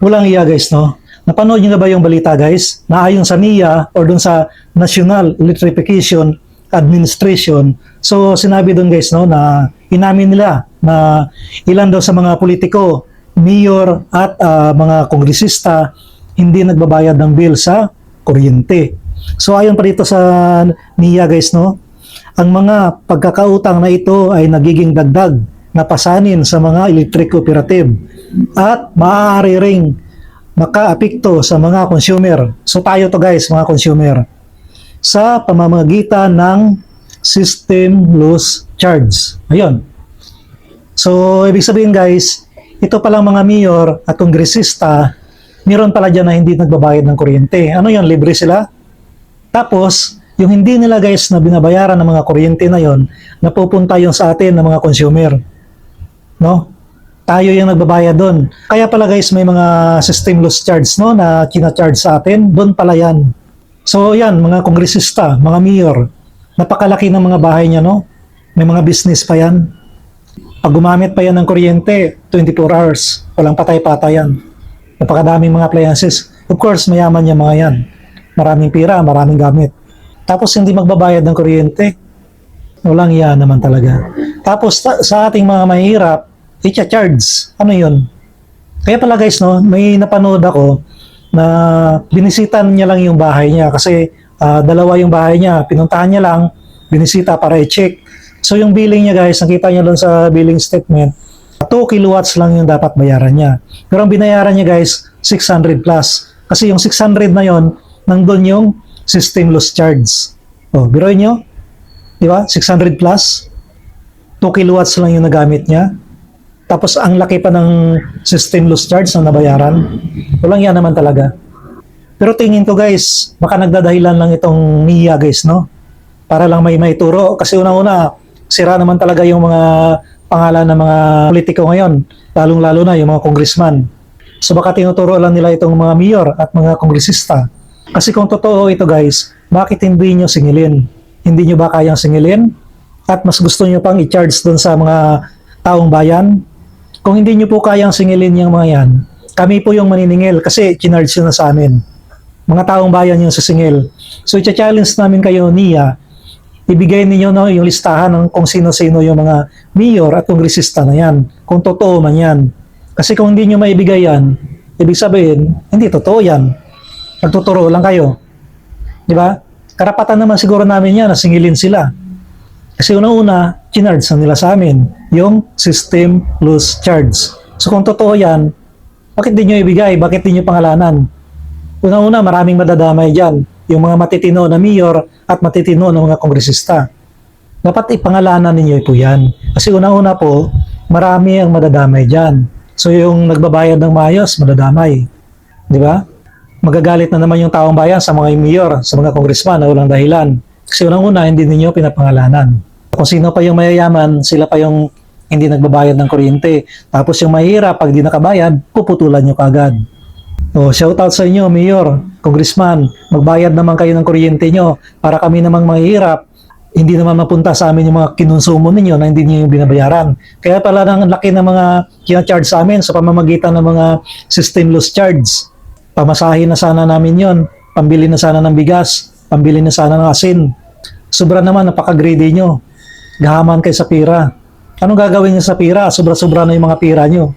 Walang iya guys, no? Napanood nyo na ba yung balita guys? Na ayon sa NIA or dun sa National Electrification Administration, so sinabi dun guys, no, na inamin nila na ilan daw sa mga politiko, mayor at mga kongresista hindi nagbabayad ng bill sa kuryente. So ayon pa dito sa NIA guys, no, ang mga pagkakautang na ito ay nagiging dagdag na pasanin sa mga electric cooperative at maaari ring makaapekto sa mga consumer. So tayo to guys, mga consumer, sa pamamagitan ng system loss charge. Ayun. So ibig sabihin guys, ito palang mga mayor at kongresista, meron pala dyan na hindi nagbabayad ng kuryente. Ano yun? Libre sila? Tapos, yung hindi nila guys na binabayaran ng mga kuryente na yon, napupunta yung sa atin ng mga consumer. No? Tayo yung nagbabayad doon. Kaya pala guys, may mga system loss charge, no, na kina-charge sa atin, doon pala yan. So yan, mga kongresista, mga mayor, napakalaki ng mga bahay niya, no? May mga business pa yan. Pag gumamit pa yan ng kuryente, 24 hours, walang patay-patay yan. Napakadaming mga appliances. Of course, mayaman yung mga yan. Maraming pira, maraming gamit. Tapos hindi magbabayad ng kuryente. Walang iya naman talaga. Tapos sa ating mga mahirap, i-charge. Ano yun? Kaya pala guys, no, may napanood ako na binisitan niya lang yung bahay niya kasi dalawa yung bahay niya. Pinuntahan niya lang, binisita para i-check. So yung billing niya guys, nakita niya doon sa billing statement, 2 kilowatts lang yung dapat bayaran niya. Pero ang binayaran niya guys, 600 plus. Kasi yung 600 na yon, nandun yung system loss charge. Oh, biroin nyo, di ba? 600 plus, 2 kilowatts lang yung nagamit niya. Tapos ang laki pa ng system loss charge na nabayaran. Walang yan naman talaga. Pero tingin ko guys, baka nagdadahilan lang itong NIA guys, no? Para lang may maituro. Kasi unang-una, sira naman talaga yung mga pangalan ng mga politiko ngayon. Lalong-lalo na yung mga congressman. So baka tinuturo lang nila itong mga mayor at mga kongresista. Kasi kung totoo ito guys, bakit hindi nyo singilin? Hindi nyo ba kayang singilin? At mas gusto nyo pang i-charge dun sa mga taong bayan? Kung hindi nyo po kayang singilin yung mga yan, kami po yung maniningil kasi kinarge yun na sa amin. Mga taong bayan yung sisingil. So i-challenge namin kayo, NIA, ibigay ninyo, no, yung listahan ng kung sino-sino yung mga mayor at kongresista na yan. Kung totoo man yan. Kasi kung hindi nyo maibigay yan, ibig sabihin, hindi totoo yan. Nagtuturo lang kayo. Di ba? Karapatan naman siguro namin yan na singilin sila. Kasi unang-una, kinarge na nila sa amin yung system loss charge. So kung totoo yan, bakit di nyo ibigay? Bakit di nyo pangalanan? Unang-una, maraming madadamay dyan. Yung mga matitino na mayor at matitino na mga kongresista. Dapat ipangalanan ninyo po yan. Kasi unang-una po, marami ang madadamay dyan. So yung nagbabayad ng maayos, madadamay. Di ba? Magagalit na naman yung taong bayan sa mga mayor, sa mga kongresman na walang dahilan. Kasi unang-una, hindi ninyo pinapangalanan. Kung sino pa yung mayayaman, sila pa yung hindi nagbabayad ng kuryente. Tapos yung mahirap, pag di nakabayad, puputulan nyo kagad. O, shoutout sa inyo, mayor, congressman, magbayad naman kayo ng kuryente nyo para kami namang mahirap. Hindi naman mapunta sa amin yung mga kinonsumo ninyo na hindi nyo yung binabayaran. Kaya pala ang laki ng mga kina-charge sa amin sa pamamagitan ng mga system loss charge. Pamasahin na sana namin yon, pambili na sana ng bigas, pambili na sana ng asin. Sobra naman, napaka-greedy nyo. Gahaman kayo sa pira. Anong gagawin nyo sa pira? Sobra-sobra na yung mga pira nyo.